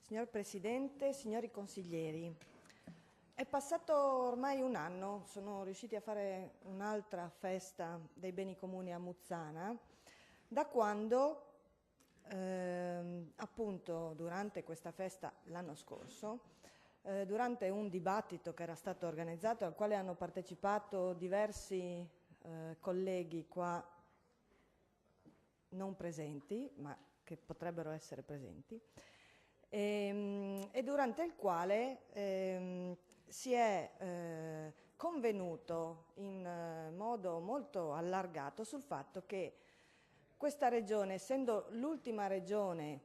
Signor Presidente, signori consiglieri, è passato ormai un anno, sono riusciti a fare un'altra festa dei beni comuni a Muzzana, da quando, appunto, durante questa festa l'anno scorso, durante un dibattito che era stato organizzato, al quale hanno partecipato diversi colleghi qua non presenti, ma che potrebbero essere presenti, e durante il quale si è convenuto in modo molto allargato sul fatto che questa regione, essendo l'ultima regione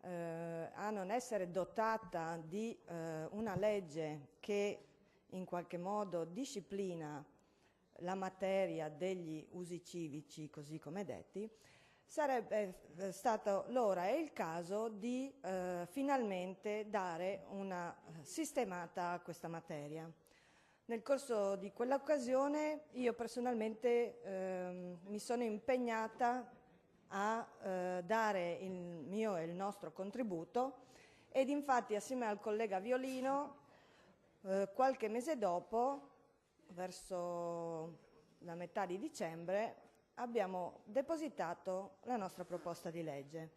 a non essere dotata di una legge che in qualche modo disciplina la materia degli usi civici, così come detti, sarebbe stato l'ora e il caso di finalmente dare una sistemata a questa materia. Nel corso di quell'occasione io personalmente mi sono impegnata a dare il mio e il nostro contributo ed infatti assieme al collega Violino qualche mese dopo, verso la metà di dicembre, abbiamo depositato la nostra proposta di legge.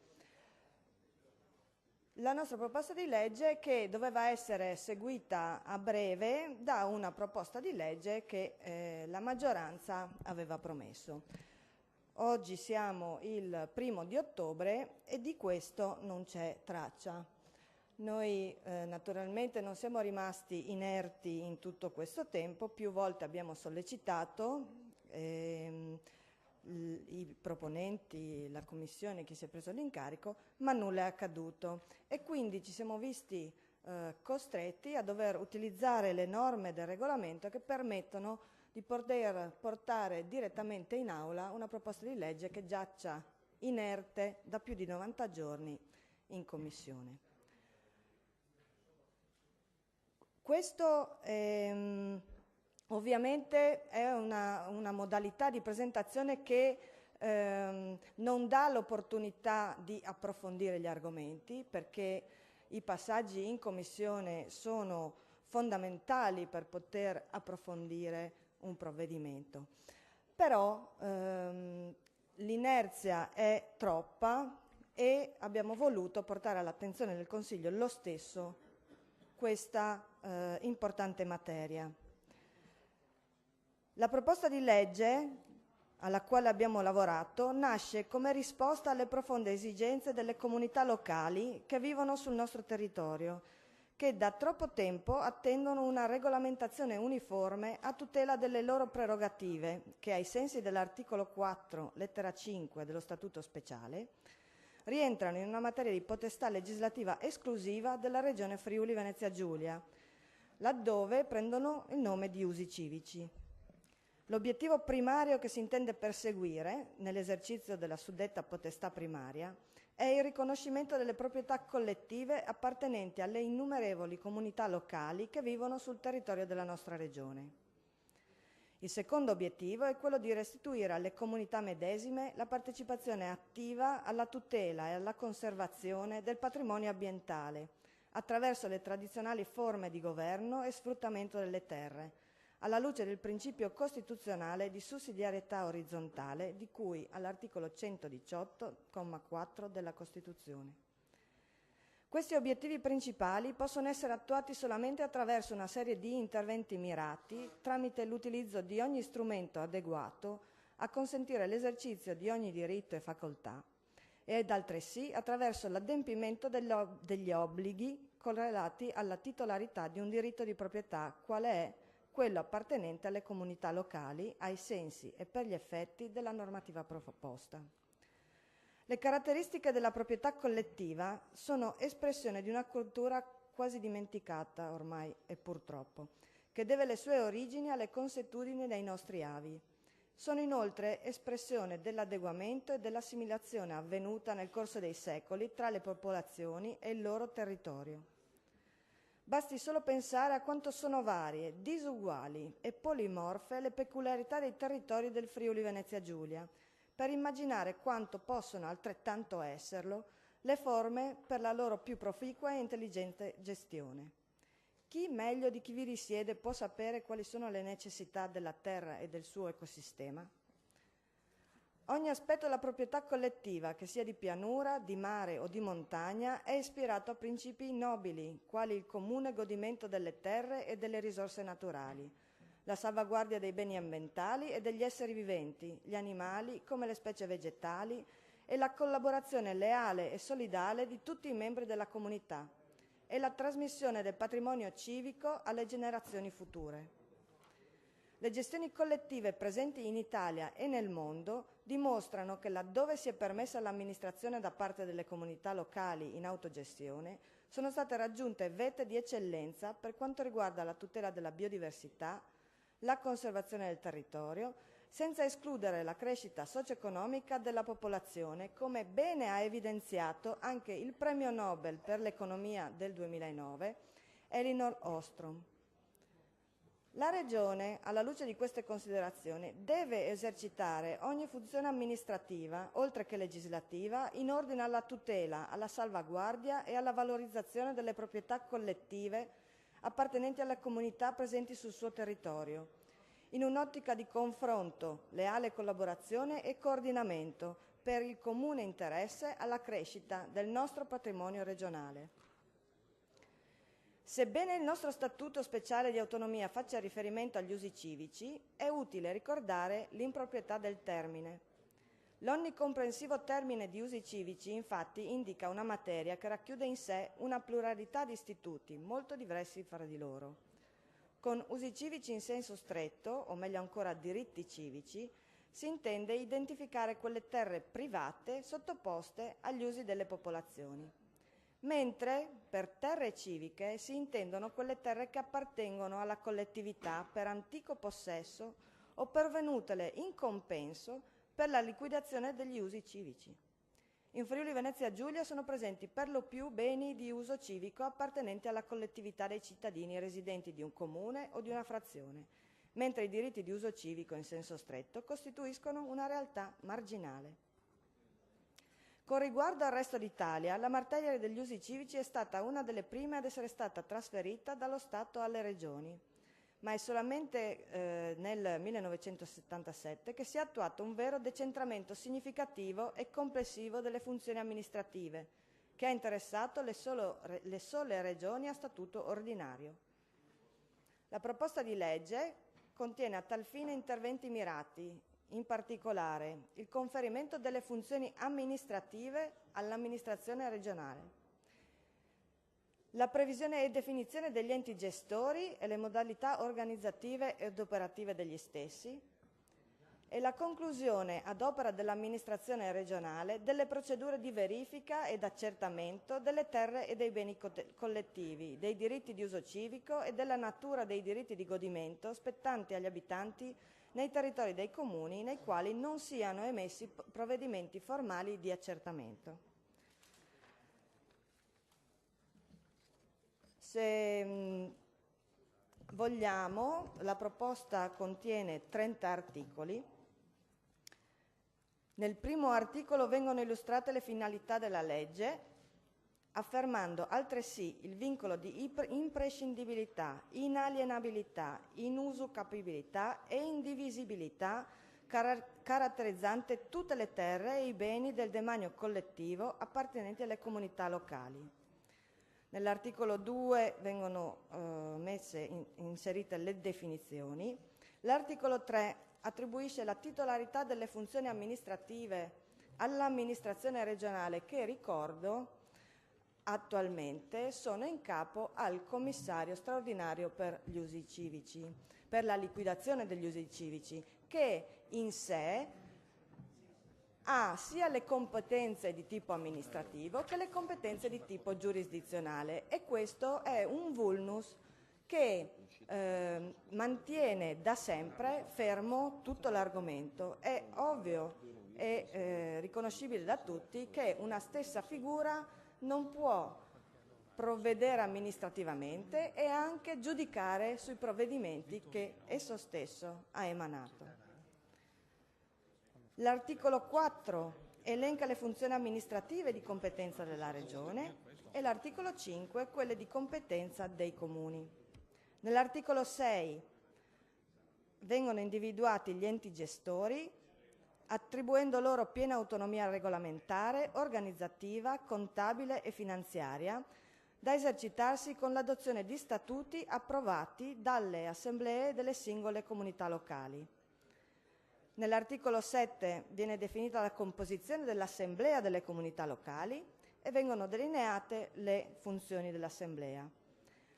La nostra proposta di legge che doveva essere seguita a breve da una proposta di legge che la maggioranza aveva promesso. Oggi siamo il 1° ottobre e di questo non c'è traccia. Noi naturalmente non siamo rimasti inerti in tutto questo tempo, più volte abbiamo sollecitato i proponenti, la Commissione, chi si è preso l'incarico, ma nulla è accaduto e quindi ci siamo visti costretti a dover utilizzare le norme del regolamento che permettono di poter portare direttamente in aula una proposta di legge che giaccia inerte da più di 90 giorni in Commissione. Questo ovviamente è una modalità di presentazione che non dà l'opportunità di approfondire gli argomenti, perché i passaggi in Commissione sono fondamentali per poter approfondire un provvedimento. Però l'inerzia è troppa e abbiamo voluto portare all'attenzione del Consiglio lo stesso questa importante materia. La proposta di legge alla quale abbiamo lavorato nasce come risposta alle profonde esigenze delle comunità locali che vivono sul nostro territorio, che da troppo tempo attendono una regolamentazione uniforme a tutela delle loro prerogative, che ai sensi dell'articolo 4, lettera 5 dello Statuto speciale, rientrano in una materia di potestà legislativa esclusiva della Regione Friuli Venezia Giulia, laddove prendono il nome di usi civici. L'obiettivo primario che si intende perseguire nell'esercizio della suddetta potestà primaria è il riconoscimento delle proprietà collettive appartenenti alle innumerevoli comunità locali che vivono sul territorio della nostra Regione. Il secondo obiettivo è quello di restituire alle comunità medesime la partecipazione attiva alla tutela e alla conservazione del patrimonio ambientale attraverso le tradizionali forme di governo e sfruttamento delle terre, alla luce del principio costituzionale di sussidiarietà orizzontale di cui all'articolo 118, comma 4 della Costituzione. Questi obiettivi principali possono essere attuati solamente attraverso una serie di interventi mirati tramite l'utilizzo di ogni strumento adeguato a consentire l'esercizio di ogni diritto e facoltà ed altresì attraverso l'adempimento degli obblighi correlati alla titolarità di un diritto di proprietà, quale è quello appartenente alle comunità locali ai sensi e per gli effetti della normativa proposta. Le caratteristiche della proprietà collettiva sono espressione di una cultura quasi dimenticata ormai e purtroppo, che deve le sue origini alle consuetudini dei nostri avi. Sono inoltre espressione dell'adeguamento e dell'assimilazione avvenuta nel corso dei secoli tra le popolazioni e il loro territorio. Basti solo pensare a quanto sono varie, disuguali e polimorfe le peculiarità dei territori del Friuli Venezia Giulia, per immaginare quanto possono altrettanto esserlo le forme per la loro più proficua e intelligente gestione. Chi meglio di chi vi risiede può sapere quali sono le necessità della terra e del suo ecosistema? Ogni aspetto della proprietà collettiva, che sia di pianura, di mare o di montagna, è ispirato a principi nobili, quali il comune godimento delle terre e delle risorse naturali, la salvaguardia dei beni ambientali e degli esseri viventi, gli animali come le specie vegetali e la collaborazione leale e solidale di tutti i membri della comunità e la trasmissione del patrimonio civico alle generazioni future. Le gestioni collettive presenti in Italia e nel mondo dimostrano che laddove si è permessa l'amministrazione da parte delle comunità locali in autogestione, sono state raggiunte vette di eccellenza per quanto riguarda la tutela della biodiversità, la conservazione del territorio, senza escludere la crescita socio-economica della popolazione, come bene ha evidenziato anche il premio Nobel per l'economia del 2009, Elinor Ostrom. La Regione, alla luce di queste considerazioni, deve esercitare ogni funzione amministrativa, oltre che legislativa, in ordine alla tutela, alla salvaguardia e alla valorizzazione delle proprietà collettive appartenenti alle comunità presenti sul suo territorio, in un'ottica di confronto, leale collaborazione e coordinamento per il comune interesse alla crescita del nostro patrimonio regionale. Sebbene il nostro Statuto speciale di autonomia faccia riferimento agli usi civici, è utile ricordare l'improprietà del termine. L'onnicomprensivo termine di usi civici, infatti, indica una materia che racchiude in sé una pluralità di istituti, molto diversi fra di loro. Con usi civici in senso stretto, o meglio ancora diritti civici, si intende identificare quelle terre private sottoposte agli usi delle popolazioni, mentre per terre civiche si intendono quelle terre che appartengono alla collettività per antico possesso o pervenutele in compenso per la liquidazione degli usi civici. In Friuli Venezia Giulia sono presenti per lo più beni di uso civico appartenenti alla collettività dei cittadini residenti di un comune o di una frazione, mentre i diritti di uso civico in senso stretto costituiscono una realtà marginale. Con riguardo al resto d'Italia, la materia degli usi civici è stata una delle prime ad essere stata trasferita dallo Stato alle regioni, ma è solamente nel 1977 che si è attuato un vero decentramento significativo e complessivo delle funzioni amministrative, che ha interessato le sole regioni a statuto ordinario. La proposta di legge contiene a tal fine interventi mirati, in particolare il conferimento delle funzioni amministrative all'amministrazione regionale, la previsione e definizione degli enti gestori e le modalità organizzative ed operative degli stessi e la conclusione ad opera dell'amministrazione regionale delle procedure di verifica ed accertamento delle terre e dei beni collettivi, dei diritti di uso civico e della natura dei diritti di godimento spettanti agli abitanti nei territori dei comuni nei quali non siano emessi provvedimenti formali di accertamento. Se vogliamo, la proposta contiene 30 articoli. Nel primo articolo vengono illustrate le finalità della legge, affermando altresì il vincolo di imprescindibilità, inalienabilità, inusucapibilità e indivisibilità caratterizzante tutte le terre e i beni del demanio collettivo appartenenti alle comunità locali. Nell'articolo 2 vengono inserite le definizioni. L'articolo 3 attribuisce la titolarità delle funzioni amministrative all'amministrazione regionale che, ricordo, attualmente sono in capo al commissario straordinario per gli usi civici, per la liquidazione degli usi civici, che in sé ha sia le competenze di tipo amministrativo che le competenze di tipo giurisdizionale, e questo è un vulnus che mantiene da sempre fermo tutto l'argomento. È ovvio e riconoscibile da tutti che una stessa figura non può provvedere amministrativamente e anche giudicare sui provvedimenti che esso stesso ha emanato. L'articolo 4 elenca le funzioni amministrative di competenza della Regione e l'articolo 5 quelle di competenza dei comuni. Nell'articolo 6 vengono individuati gli enti gestori, attribuendo loro piena autonomia regolamentare, organizzativa, contabile e finanziaria, da esercitarsi con l'adozione di statuti approvati dalle assemblee delle singole comunità locali. Nell'articolo 7 viene definita la composizione dell'assemblea delle comunità locali e vengono delineate le funzioni dell'assemblea.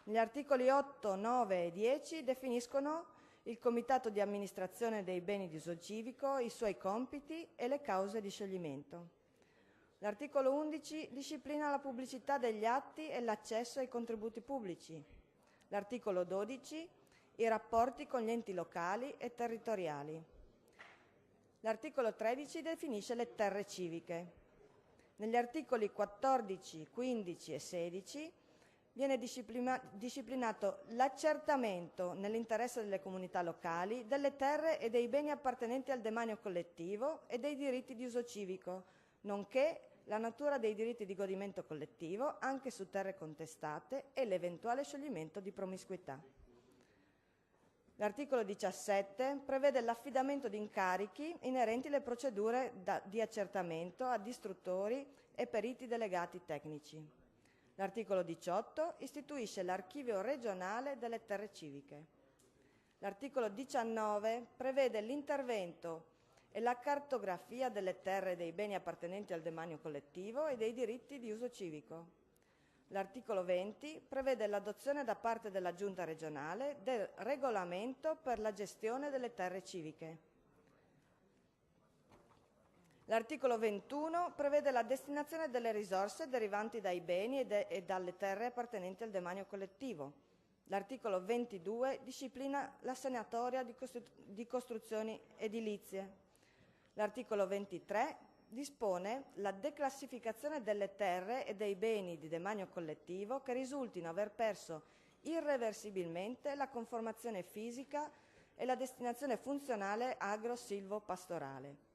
Gli articoli 8, 9 e 10 definiscono il comitato di amministrazione dei beni di uso civico, i suoi compiti e le cause di scioglimento. L'articolo 11 disciplina la pubblicità degli atti e l'accesso ai contributi pubblici. L'articolo 12 i rapporti con gli enti locali e territoriali. L'articolo 13 definisce le terre civiche. Negli articoli 14, 15 e 16 viene disciplinato l'accertamento nell'interesse delle comunità locali delle terre e dei beni appartenenti al demanio collettivo e dei diritti di uso civico, nonché la natura dei diritti di godimento collettivo anche su terre contestate e l'eventuale scioglimento di promiscuità. L'articolo 17 prevede l'affidamento di incarichi inerenti alle procedure di accertamento ad istruttori e periti delegati tecnici. L'articolo 18 istituisce l'archivio regionale delle terre civiche. L'articolo 19 prevede l'intervento e la cartografia delle terre e dei beni appartenenti al demanio collettivo e dei diritti di uso civico. L'articolo 20 prevede l'adozione da parte della Giunta regionale del regolamento per la gestione delle terre civiche. L'articolo 21 prevede la destinazione delle risorse derivanti dai beni e dalle terre appartenenti al demanio collettivo. L'articolo 22 disciplina la sanatoria di costruzioni edilizie. L'articolo 23 dispone la declassificazione delle terre e dei beni di demanio collettivo che risultino aver perso irreversibilmente la conformazione fisica e la destinazione funzionale agro-silvo-pastorale.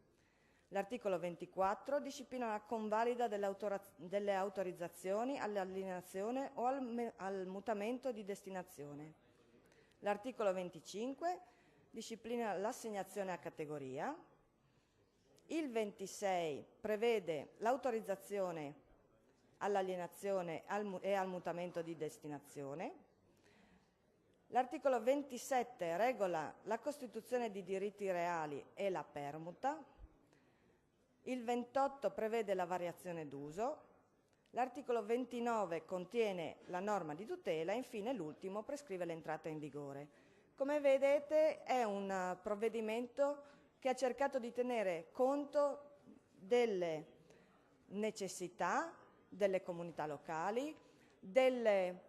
L'articolo 24 disciplina la convalida delle autorizzazioni all'alienazione o al mutamento di destinazione. L'articolo 25 disciplina l'assegnazione a categoria. Il 26 prevede l'autorizzazione all'alienazione e al mutamento di destinazione. L'articolo 27 regola la costituzione di diritti reali e la permuta. Il 28 prevede la variazione d'uso. L'articolo 29 contiene la norma di tutela e infine l'ultimo prescrive l'entrata in vigore. Come vedete è un provvedimento che ha cercato di tenere conto delle necessità delle comunità locali, delle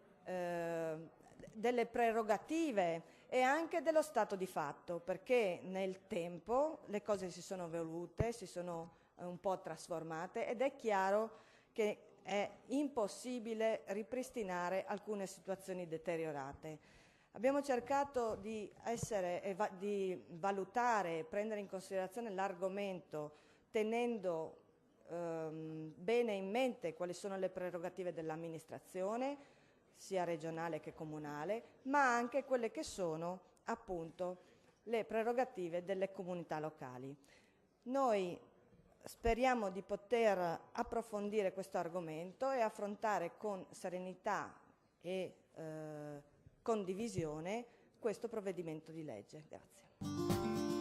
prerogative e anche dello stato di fatto, perché nel tempo le cose si sono evolute, si sono un po' trasformate ed è chiaro che è impossibile ripristinare alcune situazioni deteriorate. Abbiamo cercato di valutare e prendere in considerazione l'argomento tenendo bene in mente quali sono le prerogative dell'amministrazione, sia regionale che comunale, ma anche quelle che sono appunto le prerogative delle comunità locali. Noi speriamo di poter approfondire questo argomento e affrontare con serenità e condivisione questo provvedimento di legge. Grazie.